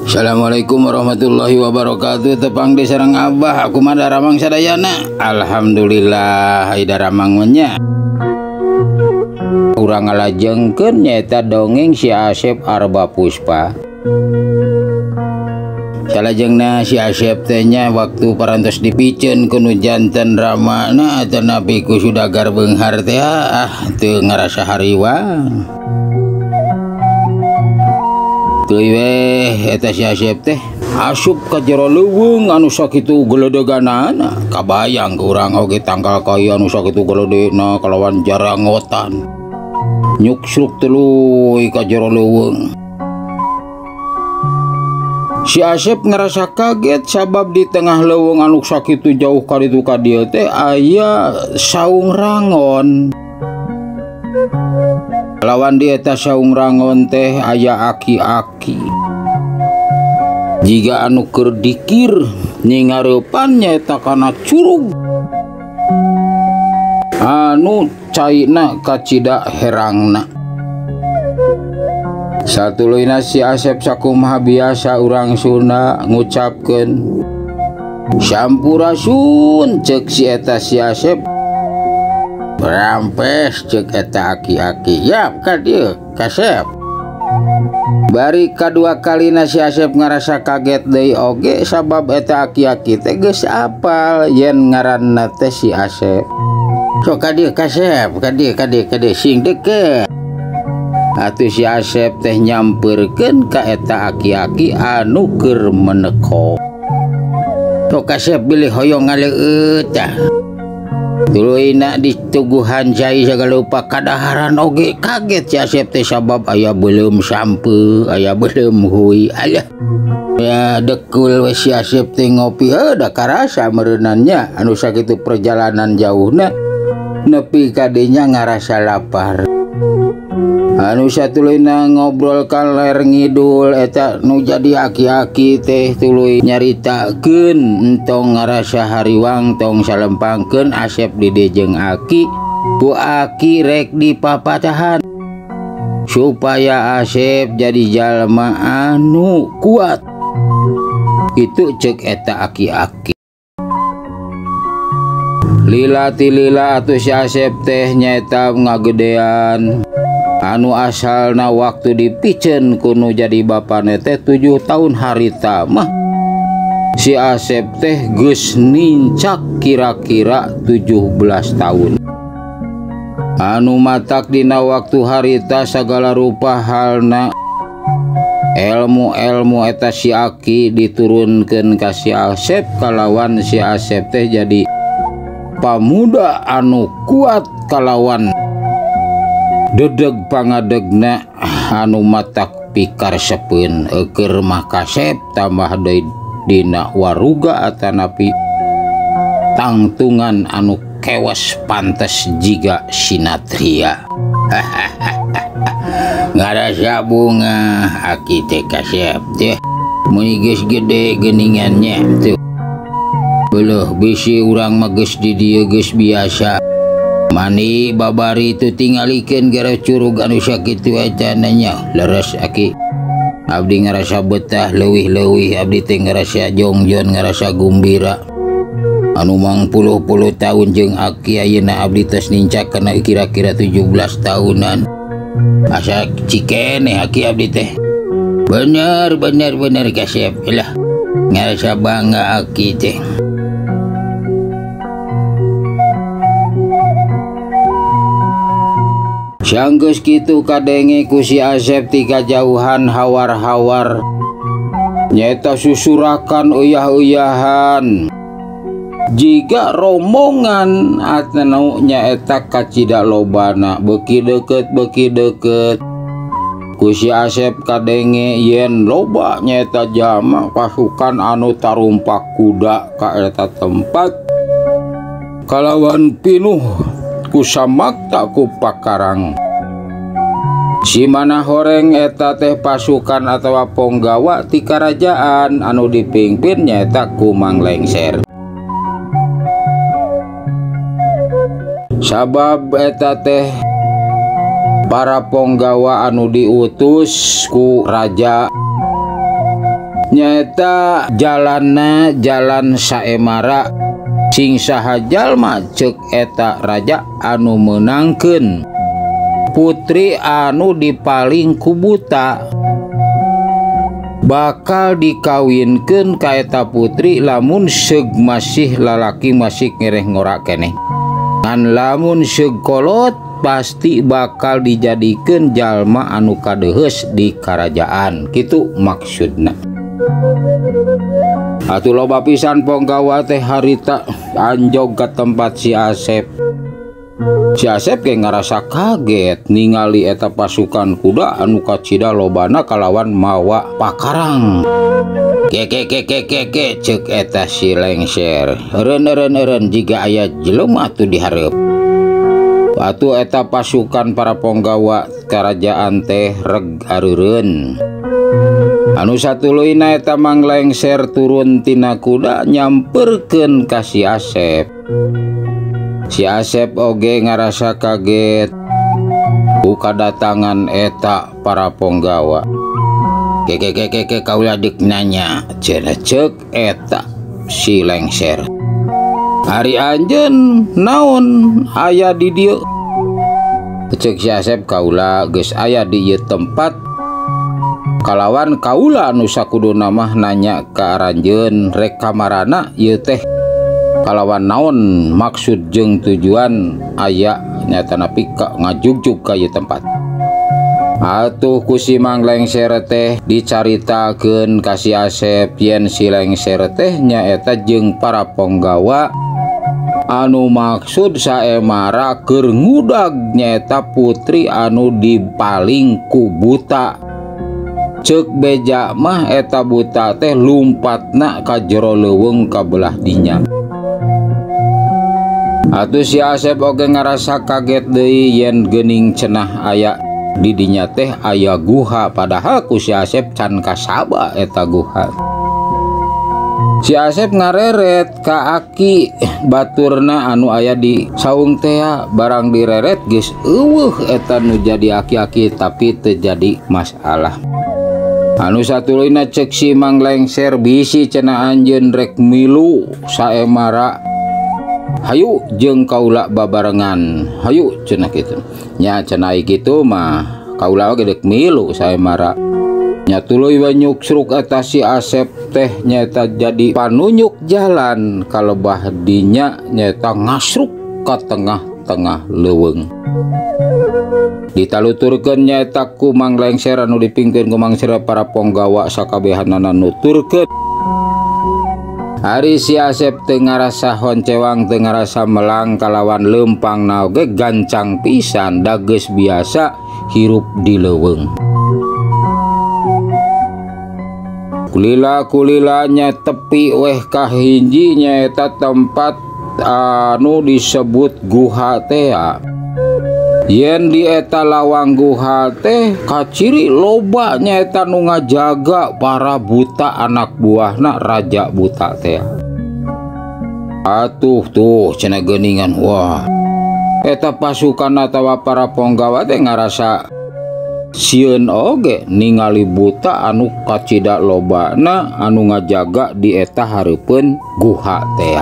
Assalamualaikum warahmatullahi wabarakatuh. Tepang di sareng Abah, aku mah daramang sadayana. Alhamdulillah aya daramangnya. Urang ngalajengkeun nyaeta dongeng si Asep Arba Puspa. Salajengna si Asep teh nya waktu parantos dipiceun ku nu janten ramana atuh napi ku sudagar beunghar teh teu ngarasa hariwang. Teuy weh eta si Asep teh asup ka jero leuweung anu sakitu geledeganana. Kabayang ke urang oge tangkal kayu anu sakitu geledena kalawan jarangotan. Nyuksruk tuluy ka jero leuweung. Si Asep ngerasa kaget sabab di tengah leuweung anu sakitu jauh ka ditu ka dieu teh aya saung rangon. Lawan di eta saung rangon teh aya aki-aki. Jiga anu keur dikir ningareupan nyaeta kana curug anu caina kacida herangna. Satuluyna si Asep sakumaha biasa urang Sunda ngucapkeun sampurasun ceuk si eta si Asep. Rampes ceuk eta aki-aki yap ka dieu kasep. Bari kadua kalina si Asep ngarasa kaget deui oge sabab eta aki-aki teh geus apal yen ngaranna teh si Asep. Sok ka dieu kasep, ka dieu sing deukeut. Atuh si Asep teh nyampeurkeun ka eta aki-aki anu keur meneko. Sok kasep bilih hoyong ngaleueut tah. Tuluy-na dituguhan cai sagala rupa kadaharan oge kaget si Asep teh sabab aya beuleum sampe, aya beuleum huy. Alah. Ya dekul we si Asep teh ngopi da karasa meureunannya anu sakitu perjalanan jauhna nepi ka dinya ngarasa lapar. Anu satuluyna ngobrol kaler ngidul eta nu jadi aki-aki teh tuluy nyaritakeun entong ngarasa hariwang tong salempangkeun Asep di jeung aki ku aki rek dipapatahan supaya Asep jadi jalma anu kuat. Itu ceuk eta aki-aki. Lila ti lila atuh si Asep teh nyaeta ngagedean anu asalna waktu dipiceun kuno jadi bapana teh 7 tahun harita mah si Asep teh geus nincak kira-kira 17 tahun. Anu matak dina waktu harita sagala rupa halna ilmu eta si aki diturunkeun ka si Asep kalawan si Asep teh jadi pamuda anu kuat kalawan dedeg pangadegna anu matak pikarsepeun keur mah kasep tambah deui dina waruga atanapi tangtungan anu kewas pantes jiga sinatria. Ngarasa bunga aki teh kasep teh mun geus gede geuningannya tuh. Beulah bisi urang mah geus di dieu geus biasa. Mani babari itu tingalikeun gara curug anu sakitu eta nya leres aki. Abdi ngarasa betah leuwih-leuwih, abdi teh ngarasa jongjon ngarasa gumbira. Anu mang puluh-puluh tahun jeung aki ayeuna abdi tos nincak kana kira-kira 17 tahunan. Asa cikene aki abdi teh. Bener kasep lah. Ngarasa bangga aki teh. Sanggeus kitu kadenge ku si Asep ti kajauhan hawar-hawar nyaeta susurakan uyah-uyahan jiga rombongan anu nyaeta kacida lobana beuki deukeut ku si Asep kadenge yen loba nyaeta jama pasukan anu tarumpak kuda ka eta tempat kalawan pinuh ku samakta ku pakarang. Si mana horeng eta teh pasukan atawa ponggawa ti karajaan anu dipimpin nyaeta ku Mang Lengser. Sabab eta teh para ponggawa anu diutus ku raja nyaeta jalanna jalan saemara sing saha jalma ceuk eta raja anu meunangkeun putri anu dipaling ku buta bakal dikawinkeun ka eta putri lamun seug masih lalaki masih ngereh ngorak keneh ngan lamun seug kolot pasti bakal dijadikeun jalma anu kadeheus di karajaan kitu maksudna. Atuh loba pisan Ponggawa teh harita anjog ka tempat si Asep. Si Asep ge ngarasa kaget ningali eta pasukan kuda anu kacida lobana kalawan mawa pakarang. Ke ceuk eta si Lengser. Eureun jiga aya jelema atuh dihareup. Atuh eta pasukan para Ponggawa kerajaan teh reg areureun. Anu satuluyna eta Mang Lengser turun tina kuda nyamperkeun ka si Asep. Si Asep oge ngarasa kaget ku kadatangan eta para Ponggawa. Ke kaula deuk nanya cenah ceuk eta si Lengser. Ari anjeun naon aya di dieu? Ceuk si Asep kaula geus aya di ieu tempat kalawan kaula anu sakuduna mah nanya ka aranjeun rek kamarana ieu teh kalawan naon maksud jeung tujuan aya nyata napi ka ngajugjug ka ieu tempat. Atuh ku si Mang Lengser teh dicaritakeun ka si Asep yen si Lengser teh nyaeta jeung para Ponggawa anu maksud saemara keur ngudag nyaeta putri anu dipaling ku buta. Ceuk beja mah eta buta teh lumpatna ka jero leuweung ka belah dinya. Atuh si Asep oge ngarasa kaget deui yen geuning cenah aya di dinya teh aya guha padahal ku si Asep can kasaba eta guha. Si Asep ngareret ka aki baturna anu aya di saung teh barang direret geus eueuh eta nu jadi aki-aki tapi teu jadi masalah. Anu satuluyna ceuk si Mang Lengser bisi cenah anjeun rek milu saemara. Hayu jeung kaula babarengan. Hayu cenah kitu. Nya cenah kitu mah kaula oge deuk milu saemara. Nya tuluy we nyuksruk eta si Asep teh nyaeta jadi panunjuk jalan kalebah dinya nyaeta ngasruk ka tengah-tengah leuweung. Ditaluturkeun nyaeta ku Mang Lengser anu dipingkeun ku mangser para Ponggawa sakabehanana nuturkeun. Ari si Asep teu ngarasa honcewang teu ngarasa melang kalawan leumpangna oge gancang pisan da geus biasa hirup di leuweung. Kulila-kulilanya tepi weh kahiji nyaeta tempat anu disebut guha teh. Yen di eta lawang guha teh kaciri loba nyaeta nu ngajaga para buta anak buahna raja buta teh. Atuh tuh cenah geuningan wah eta pasukan atawa para Ponggawa teh ngarasa sieun oge ningali buta anu kacida lobana anu ngajaga di eta hareupeun guha teh.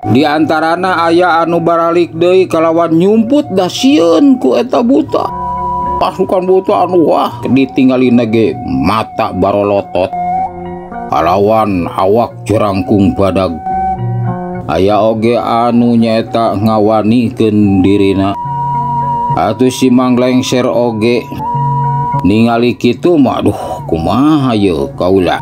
Di antarana aya anu baralik deui kalawan nyumput da sieun ku eta buta. Pasukan buta anu wah ditinggalina ge mata barolotot kalawan awak jerangkung badag. Aya oge anu nyaeta ngawanikeun dirina. Atuh si Mang Lengser oge ningali kitu mah aduh kumaha ye kaula.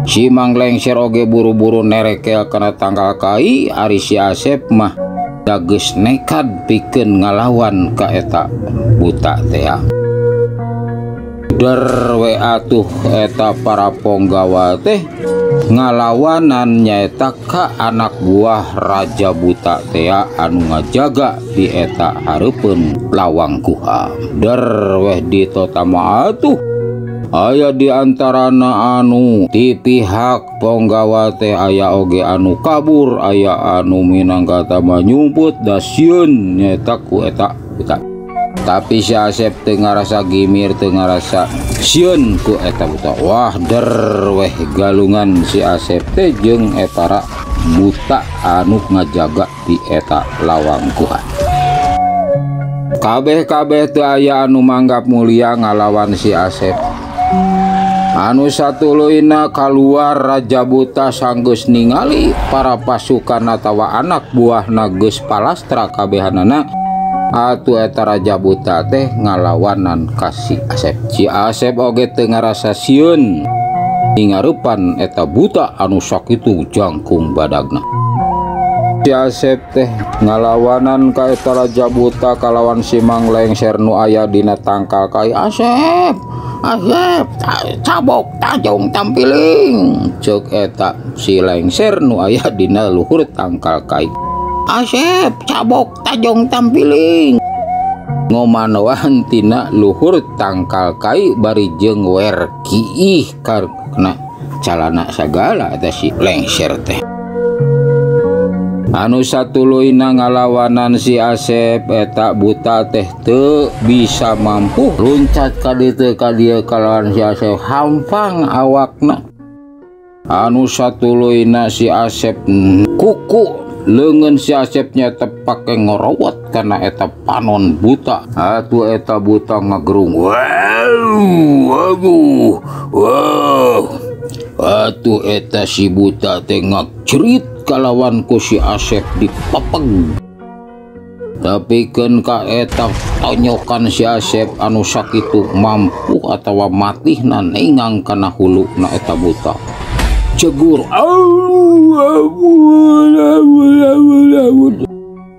Si Mang Lengser oge buru-buru nerekel kana tanggal kai. Ari si Asep mah da geus nekad pikeun ngalawan ka eta buta teh. Der we atuh eta para Ponggawa teh ngalawanan nyaeta ka anak buah raja buta teh anu ngajaga di eta hareupeun lawang guha. Der weh ditotama atuh aya di antarana anu di pihak Ponggawa teh aya oge anu kabur, aya anu minangkata mah nyumput da sieun nyaeta ku eta buta. Tapi si Asep teu ngarasa gimir, teu ngarasa sieun ku eta buta. Wah der weh galungan si Asep teh jeung para buta anu ngajaga di eta lawang guha. Kabeh-kabeh teu aya anu manggap mulia ngalawan si Asep. Anu satuluina keluar Raja Buta sanggeus ningali para pasukan atawa anak buahna geus palastra kabehanana. Atuh eta Raja Buta teh ngalawanan kasih Asep. Si Asep oge teu ngarasa sieun ngarupan eta buta anu sakitu jangkung badagna. Si Asep teh ngalawanan ka eta Raja Buta kalawan si Mang Lengser nu aya dina tangkal kai. Asep, Asep, cabok tajong tampiling, ceuk eta si Lengser nu aya dina luhur tangkal kai. Asep, cabok tajong tampiling, ngomanoan tina luhur tangkal kai bari jeung wer kiih karena calana sagala eta si Lengser teh. Anu satuluina ngalawanan si Asep eta buta teh teu bisa mampu luncat ka dieu ka dieu kalawan si Asep hampang awakna. Anu satuluina si Asep kuku leungeun si Asep nya teh pake ngorowot karena eta panon buta. Atuh eta buta ngagerung, wow. Atuh eta si buta teh ngacrit kalawan ku si Asep dipapeg. Tapi keun ka eta tonyokan si Asep anu sakitu mampu atawa matihna nengang kana huluna eta buta. Cegur,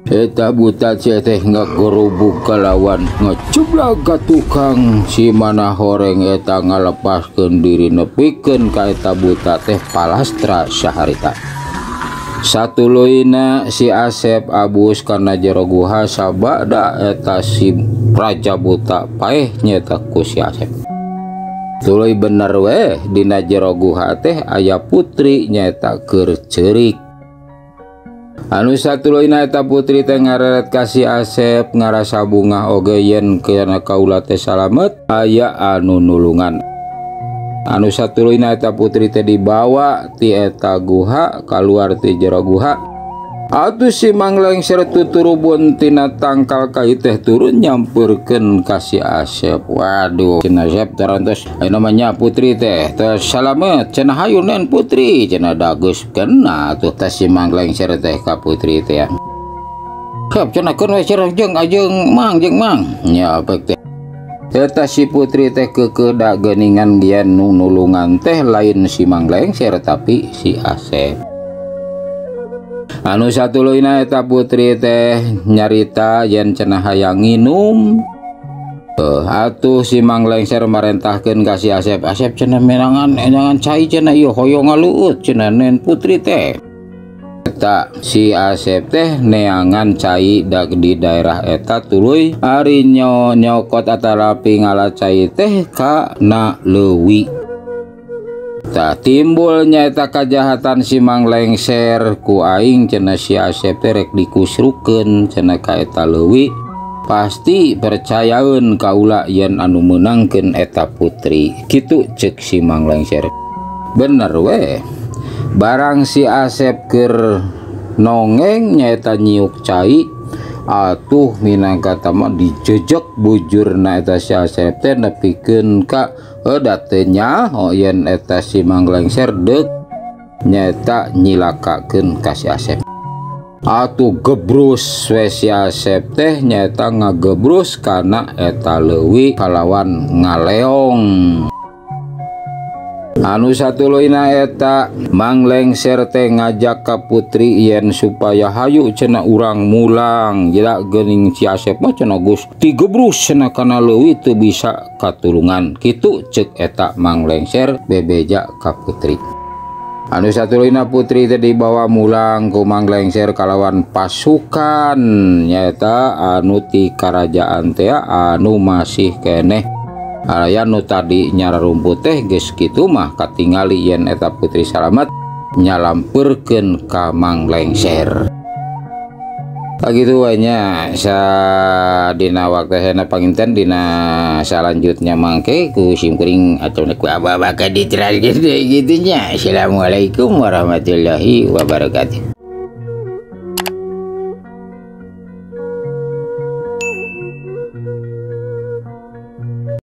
eta buta teh ngagerubuk kalawan ngeceblag ka tukang si mana horeng eta ngalepaskeun diri nepikeun ka eta buta teh palastra saharita. Satuluina si Asep abus kana jero guha sabada eta si Raja Buta paeh nyeta ku si Asep. Tuluy bener weh dina jero guha teh aya putri nyeta keur ceurik. Anu satuluina eta putri teh ngareret ka si Asep ngarasa bunga oge yen kana kaula teh salamet aya anu nulungan. Anu satuluina eta putri teh dibawa ti eta guha kaluar ti jero guha. Atuh si Mang Lengser tuturubun tina tangkal kai teh turun nyamperkeun ka si Asep. Waduh, cenah Asep tarantos aya namanya putri teh salamet cenah hayu nen putri cenah dageus kena atuh teh si Mang Lengser teh ka putri teh. Kep cenah keun we cerah jeung Mang nya apek teh. Eta si putri teh keukeuh da geuningan gian nu nulungan teh lain si Mang Lengser tapi si Asep. Anu satuluina eta putri teh nyarita yen cenah hayang nginum. Atuh si Mang Lengser marentahkeun ka si Asep. Asep cenah menangan cai cenah ieu hoyong ngaluut cenah nen putri teh. Eta si Asep teh neangan cai di daerah eta tuluy ari nyokot atarapi ngala cai teh kana leuwih. Tak timbulnya eta kajahatan si Mang Lengser ku aing cenah si Asep teh rek dikusrukeun cenah ka eta leuwih. Pasti percayaeun kaula yen anu meunangkeun eta putri. Kitu ceuk si Mang Lengser. Bener we. Barang si Asep keur nongeng nyaeta nyiuk cai atuh minangka mah dijejek bujurna eta si Asep teh nepikeun ka datenya yen eta si Mang Lengser deuk nyaeta nyilakakeun ka si Asep. Atuh gebrus we si Asep teh nyaeta ngagebrus kana eta leuwih kalawan ngaleong. Anu satuluina eta Mang Lengser teh ngajak ka putri yen supaya hayu cenah urang mulang. Jeda geuning si Asep mah cenah geus digebrus cenah kana leuwih teu bisa katulungan. Kitu ceuk eta Mang Lengser bebeja ka putri. Anu satuluina putri teh dibawa mulang ku Mang Lengser kalawan pasukan nyaeta anu ti karajaan teh anu masih keneh aya nu tadi nyara rumput teh geus kitu mah katingali yen eta putri salamet nyalampeurkeun ka Mang Lengser. begitu banyak dina waktu hena panginten dina selanjutnya mangke ku simkuring atau ku aba-aba ka diteraskeun gitu nya. Assalamualaikum warahmatullahi wabarakatuh.